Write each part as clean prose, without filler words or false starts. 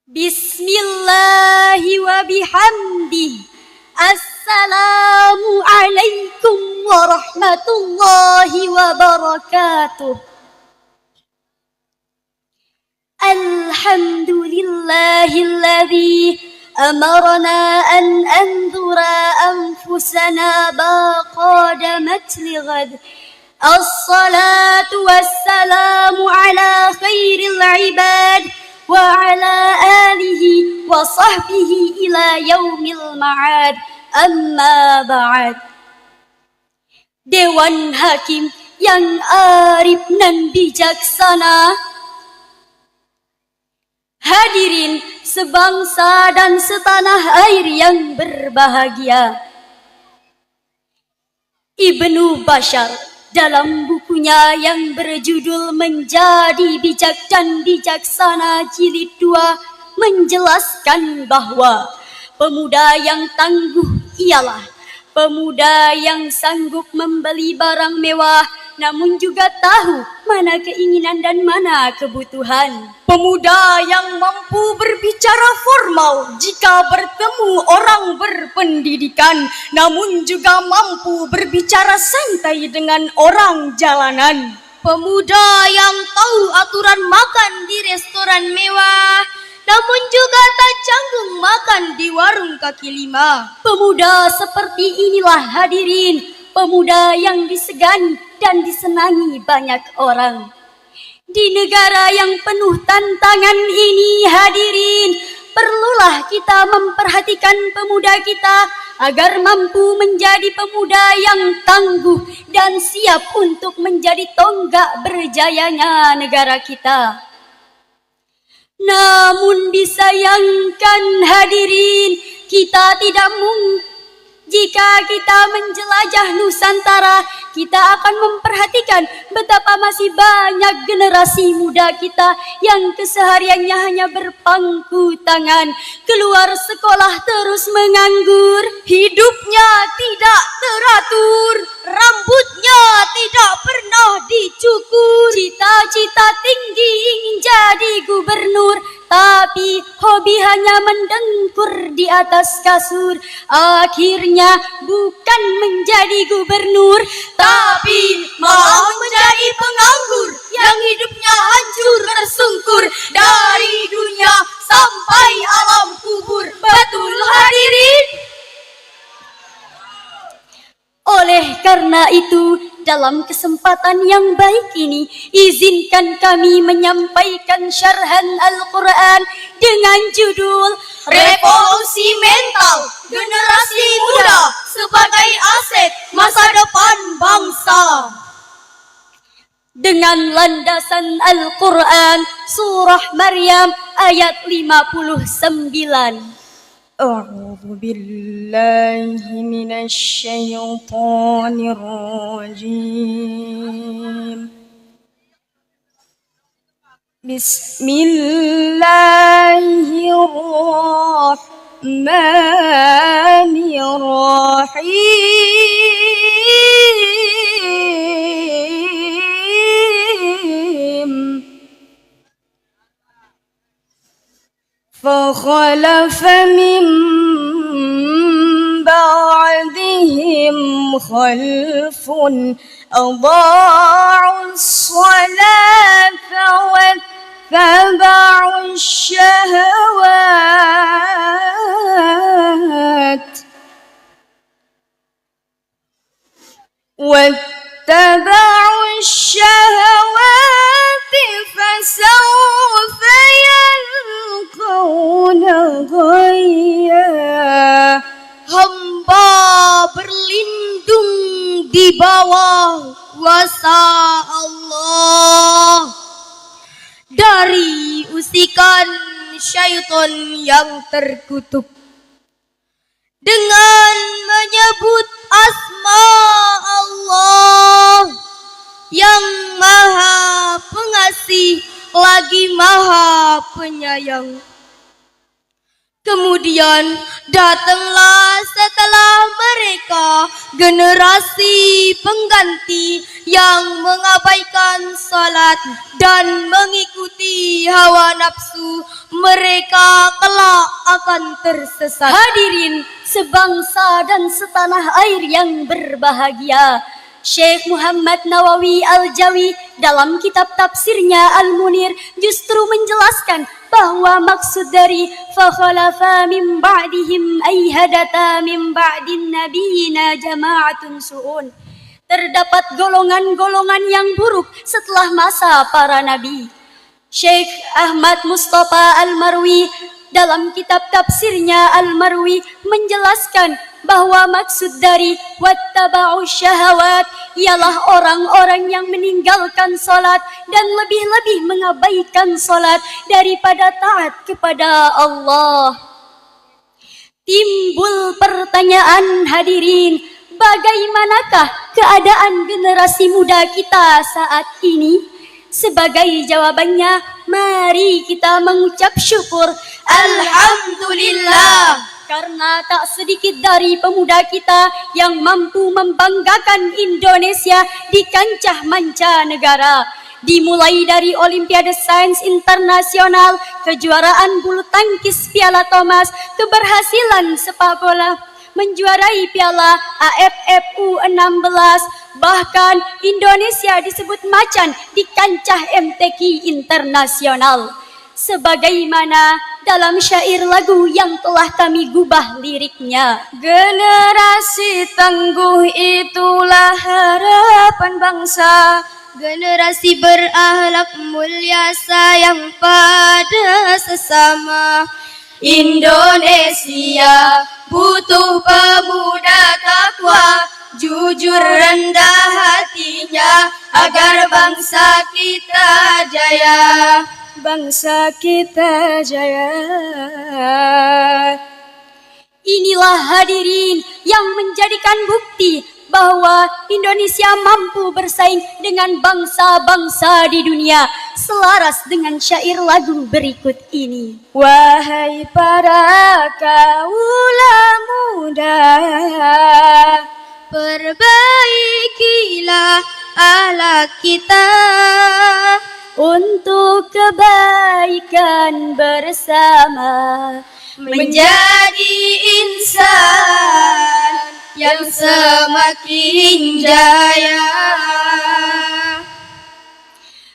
Bismillahi wa bihamdih. Assalamualaikum warahmatullahi wabarakatuh. Alhamdulillahilladzi amarna an anzura anfusana baqadamat lighad. As-salatu wassalamu ala khairil ibad wa ala alihi wa sahbihi ila yaumil ma'ad. Amma ba'd. Dewan Hakim yang arif dan bijaksana, hadirin sebangsa dan setanah air yang berbahagia. Ibnu Bashar dalam bukunya yang berjudul Menjadi Bijak dan Bijaksana Jilid 2 menjelaskan bahwa pemuda yang tangguh ialah pemuda yang sanggup membeli barang mewah namun juga tahu mana keinginan dan mana kebutuhan. Pemuda yang mampu berbicara formal jika bertemu orang berpendidikan, namun juga mampu berbicara santai dengan orang jalanan. Pemuda yang tahu aturan makan di restoran mewah, namun juga tak canggung makan di warung kaki lima. Pemuda seperti inilah hadirin, pemuda yang disegani dan disenangi banyak orang. Di negara yang penuh tantangan ini hadirin, perlulah kita memperhatikan pemuda kita agar mampu menjadi pemuda yang tangguh dan siap untuk menjadi tonggak berjayanya negara kita. Namun disayangkan hadirin, kita tidak mungkin. Jika kita menjelajah Nusantara, kita akan memperhatikan betapa masih banyak generasi muda kita yang kesehariannya hanya berpangku tangan, keluar sekolah terus menganggur, hidupnya tidak teratur, rambutnya tidak pernah dicukur, cita-cita tinggi ingin jadi gubernur, tapi hobi hanya mendengkur di atas kasur. Akhirnya bukan menjadi gubernur, tapi malah menjadi penganggur yang hidupnya hancur tersungkur dari dunia sampai alam kubur. Betul hadirin? Oleh karena itu, dalam kesempatan yang baik ini, izinkan kami menyampaikan syarhan Al-Quran dengan judul Revolusi Mental Generasi Muda sebagai Aset Masa Depan Bangsa. Dengan landasan Al-Quran, Surah Maryam ayat 59. أعوذ بالله من الشيطان الرجيم بسم الله الرحمن الرحيم فخلف من بعدهم خلف أضاعوا الصلاة واتبعوا الشهوات فسوف يلقون غيا. Hamba berlindung di bawah kuasa Allah dari usikan syaitan yang terkutuk. Dengan menyebut asma Allah yang maha pengasih lagi maha penyayang. Kemudian datanglah setelah mereka generasi pengganti yang mengabaikan salat dan mengikuti hawa nafsu, mereka kelak akan tersesat. Hadirin sebangsa dan setanah air yang berbahagia, Syekh Muhammad Nawawi Al-Jawi dalam kitab tafsirnya Al-Munir justru menjelaskan bahwa maksud dari fakhalafa min ba'dihim ay hadata min ba'din nabiyina jama'atun su'un, terdapat golongan-golongan yang buruk setelah masa para nabi. Syekh Ahmad Mustafa Al-Marwi dalam kitab tafsirnya Al-Marwi menjelaskan bahwa maksud dari wattaba'u syahawat ialah orang-orang yang meninggalkan salat dan lebih-lebih mengabaikan salat daripada taat kepada Allah. Timbul pertanyaan hadirin, bagaimanakah keadaan generasi muda kita saat ini? Sebagai jawabannya, mari kita mengucap syukur Alhamdulillah, karena tak sedikit dari pemuda kita yang mampu membanggakan Indonesia di kancah mancanegara. Dimulai dari Olimpiade Sains Internasional, kejuaraan bulu tangkis Piala Thomas, keberhasilan sepak bola menjuarai Piala AFF U16, bahkan Indonesia disebut macan di kancah MTQ internasional. Sebagaimana dalam syair lagu yang telah kami gubah liriknya. Generasi tangguh itulah harapan bangsa, generasi berakhlak mulia, sayang pada sesama. Indonesia butuh pemuda takwa, jujur rendah hatinya, agar bangsa kita jaya. Bangsa kita jaya. Inilah hadirin yang menjadikan bukti bahwa Indonesia mampu bersaing dengan bangsa-bangsa di dunia, selaras dengan syair lagu berikut ini. Wahai para kaula muda, perbaikilah akhlak kita untuk kebaikan bersama, menjadi insan yang semakin jaya.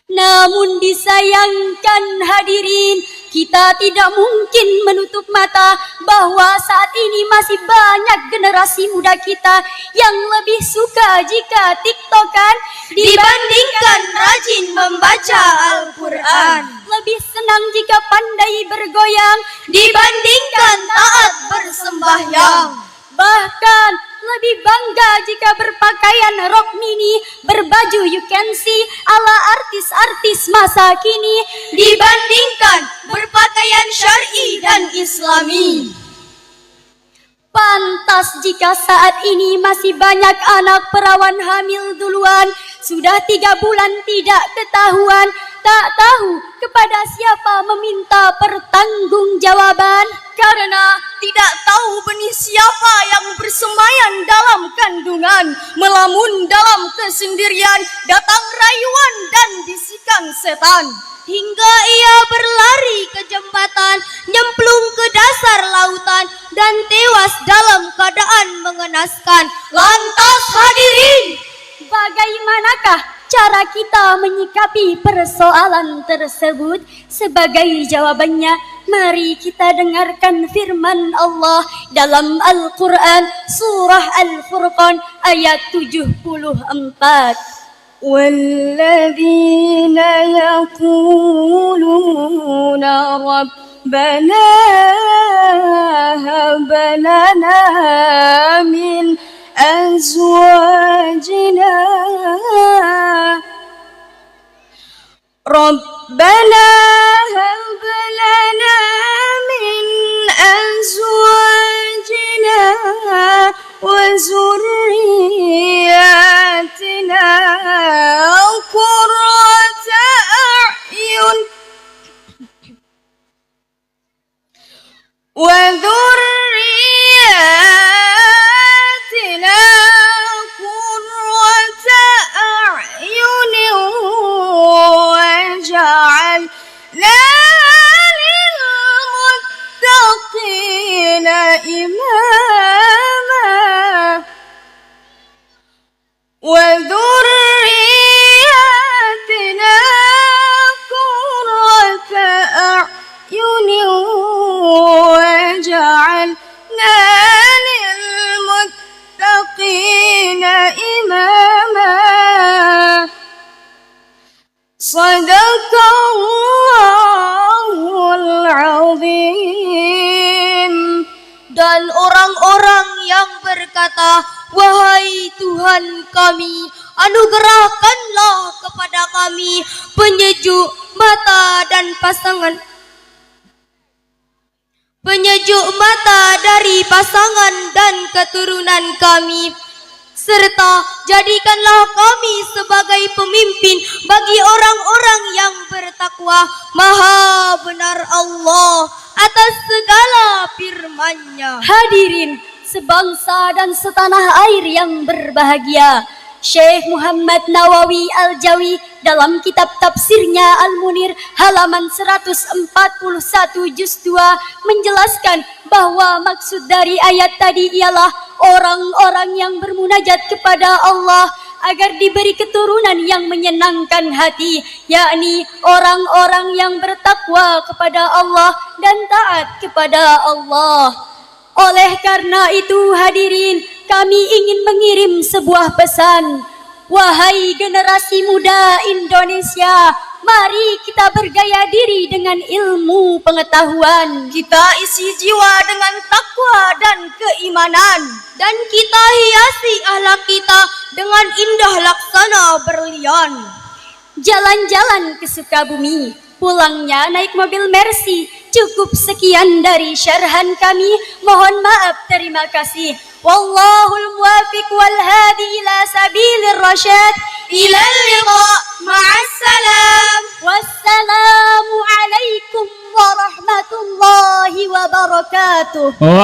Namun disayangkan hadirin, kita tidak mungkin menutup mata bahwa saat ini masih banyak generasi muda kita yang lebih suka jika tiktokan dibandingkan rajin membaca Al-Quran, lebih senang jika pandai bergoyang dibandingkan taat bersembahyang, bahkan lebih bangga jika berpakaian rok mini, berbaju you can see ala artis-artis masa kini dibandingkan berpakaian syar'i dan islami. Pantas jika saat ini masih banyak anak perawan hamil duluan, sudah 3 bulan tidak ketahuan, tak tahu kepada siapa meminta pertanggungjawaban, karena tidak tahu benih siapa yang bersemayan dalam kandungan, melamun dalam kesendirian, datang rayuan dan bisikan setan, hingga ia berlari ke jembatan, nyemplung ke dasar lautan, dan tewas dalam keadaan mengenaskan. Lantas hadirin, bagaimanakah cara kita menyikapi persoalan tersebut? Sebagai jawabannya, mari kita dengarkan firman Allah dalam Al-Quran surah Al-Furqan ayat 74. والذين يقولون ربنا هب لنا من أزواجنا ربنا هب لنا من أزواجنا وذرياتنا قرة أعين وذرياتنا قرة إماما وذرياتنا قرة أعين وجعلنا للمتقين إماما صدق الله العظيم. Dan orang-orang yang berkata, wahai Tuhan kami, anugerahkanlah kepada kami penyejuk mata dari pasangan dan keturunan kami, serta jadikanlah kami sebagai pemimpin bagi orang-orang yang bertakwa. Maha benar Allah atas segala firman-Nya. Hadirin sebangsa dan setanah air yang berbahagia, Syekh Muhammad Nawawi Al-Jawi dalam kitab tafsirnya Al-Munir halaman 141 juz 2 menjelaskan bahwa maksud dari ayat tadi ialah orang-orang yang bermunajat kepada Allah agar diberi keturunan yang menyenangkan hati, yakni orang-orang yang bertakwa kepada Allah dan taat kepada Allah. Oleh karena itu hadirin, kami ingin mengirim sebuah pesan. Wahai generasi muda Indonesia, mari kita bergaya diri dengan ilmu pengetahuan. Kita isi jiwa dengan takwa dan keimanan, Dan kita hiasi akhlak kita dengan indah laksana berlian. Jalan-jalan ke Sukabumi, pulangnya naik mobil Mercy. Cukup sekian dari syarhan kami. Mohon maaf, terima kasih. Wallahul muwafiq wal hadi ila sabilir rasyad. Ilal liqa, ma'assalam. Wassalamu alaikum warahmatullahi wabarakatuh.